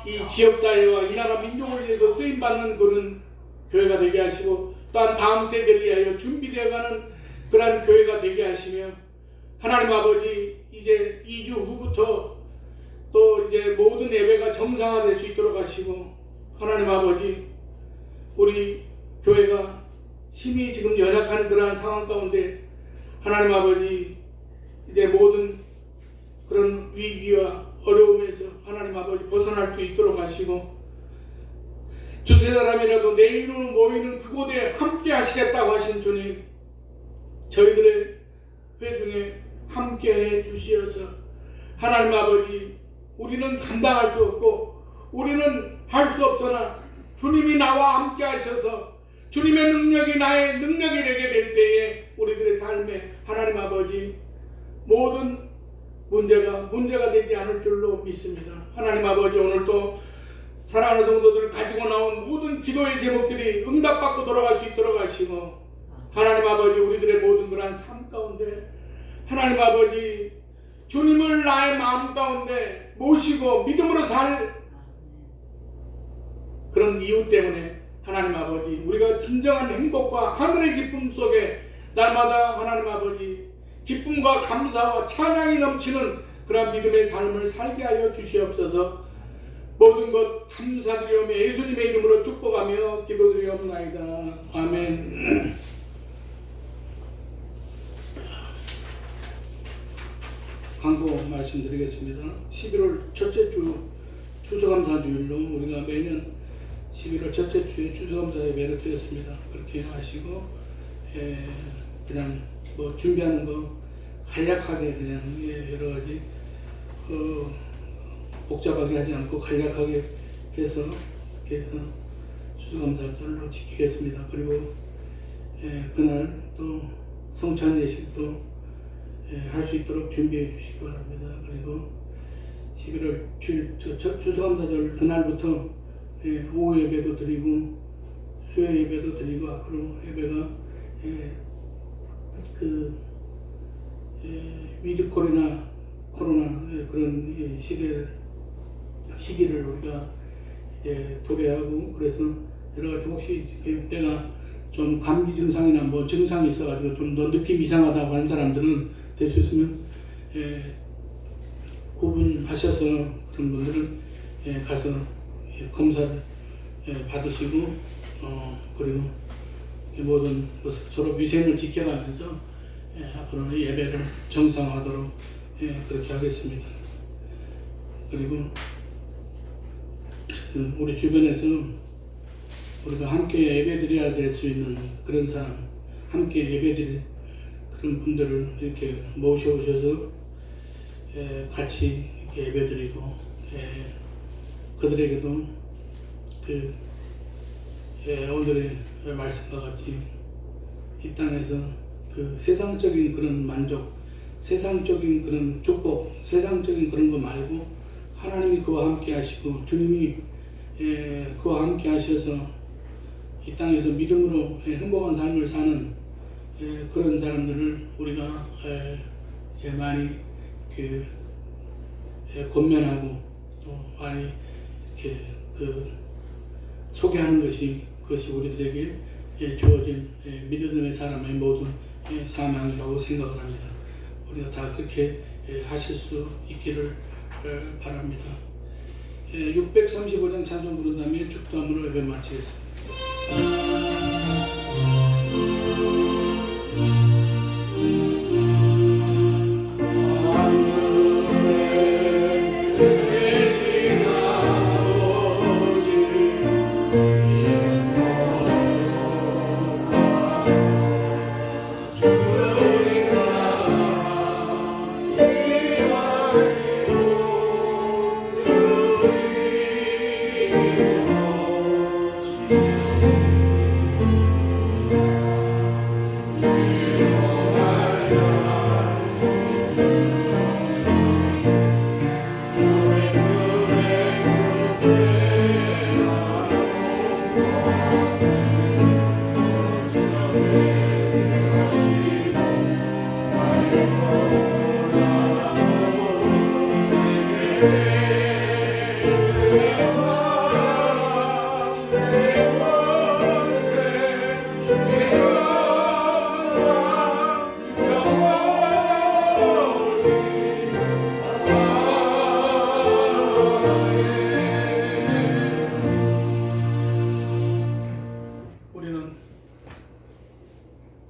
이 지역사회와 이 나라 민족을 위해서 쓰임받는 그런 교회가 되게 하시고 또한 다음 세대를 위하여 준비되어가는 그러한 교회가 되게 하시며 하나님 아버지, 이제 2주 후부터 또 이제 모든 예배가 정상화될 수 있도록 하시고 하나님 아버지, 우리 교회가 힘이 지금 연약한 그러한 상황 가운데 하나님 아버지, 이제 모든 그런 위기와 어려움에서 하나님 아버지 벗어날 수 있도록 하시고 두세 사람이라도 내 이름으로 모이는 그곳에 함께 하시겠다고 하신 주님, 저희들의 회중에 함께 해 주시어서 하나님 아버지, 우리는 감당할 수 없고 우리는 할 수 없으나 주님이 나와 함께 하셔서 주님의 능력이 나의 능력이 되게 될 때에 우리들의 삶에 하나님 아버지 모든 문제가 되지 않을 줄로 믿습니다. 하나님 아버지, 오늘도 사랑하는 성도들을 가지고 나온 모든 기도의 제목들이 응답받고 돌아갈 수 있도록 하시고 하나님 아버지, 우리들의 모든 그러한 삶 가운데 하나님 아버지, 주님을 나의 마음 가운데 모시고 믿음으로 살 그런 이유 때문에 하나님 아버지, 우리가 진정한 행복과 하늘의 기쁨 속에 날마다 하나님 아버지 기쁨과 감사와 찬양이 넘치는 그런 믿음의 삶을 살게 하여 주시옵소서. 모든 것 감사드리오며 예수님의 이름으로 축복하며 기도드리옵나이다. 아멘. 광고 말씀드리겠습니다. 11월 첫째 주 추수감사주일로 우리가 매년 11월 첫째 주에 추수감사 예배를 드렸습니다. 그렇게 하시고 그냥 뭐 준비하는 거 간략하게 그냥 여러 가지 복잡하게 하지 않고 간략하게 해서 이렇게 해서 추수감사절로 지키겠습니다. 그리고 그날 또 성찬 예식도 할 수 있도록 준비해 주시기 바랍니다. 그리고 11월 추수감사절 그날부터 오후 예배도 드리고 수요 예배도 드리고 앞으로 예배가 위드 코로나 그런 시기를 우리가 이제 도래하고 그래서 여러 가지 혹시 내가 좀 감기 증상이나 뭐 증상이 있어가지고 좀 더 느낌 이상하다고 하는 사람들은 될 수 있으면 구분하셔서 그런 분들은 가서 검사를 받으시고 그리고 모든 서로 위생을 지켜가면서 앞으로는 예배를 정상화하도록 그렇게 하겠습니다. 그리고 우리 주변에서 우리가 함께 예배드려야 될 수 있는 그런 사람, 함께 예배드릴 그런 분들을 이렇게 모셔오셔서 같이 이렇게 예배드리고 그들에게도 오늘의 말씀과 같이 이 땅에서 그 세상적인 그런 만족, 세상적인 그런 축복, 세상적인 그런 거 말고 하나님이 그와 함께 하시고 주님이 그와 함께 하셔서 이 땅에서 믿음으로 행복한 삶을 사는 그런 사람들을 우리가 이제 많이 권면하고 또 많이 이렇게 소개하는 것이 그것이 우리들에게 주어진 믿음의 사람의 모든 사명이라고 생각을 합니다. 우리가 다 그렇게 하실 수 있기를 바랍니다. 635장 찬송 부른 다음에 축도함으로 예배 마치겠습니다.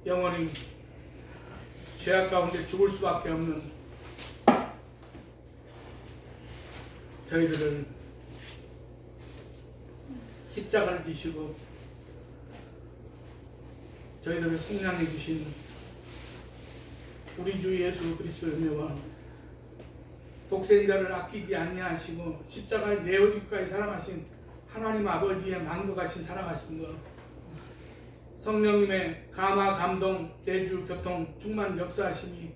영원히 죄악 가운데 죽을 수밖에 없는 저희들을 십자가를 지시고 저희들을 승량해 주신 우리 주 예수 그리스도의 은혜와 독생자를 아끼지 아니하시고 십자가에 내어주기까지 사랑하신 하나님 아버지의 만국 같이 살아가신 것, 성령님의 감화, 감동, 대주, 교통, 충만 역사하심이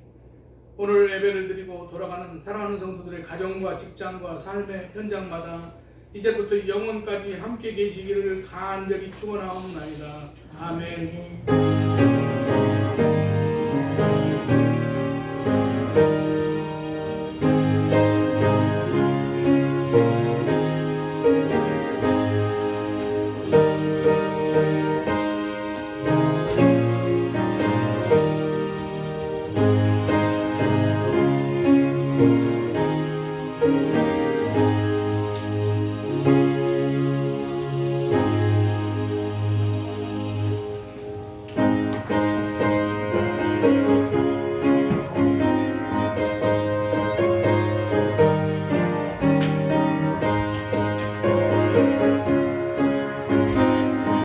오늘 예배를 드리고 돌아가는 사랑하는 성도들의 가정과 직장과 삶의 현장마다 이제부터 영원까지 함께 계시기를 간절히 축원하옵나이다. 아멘.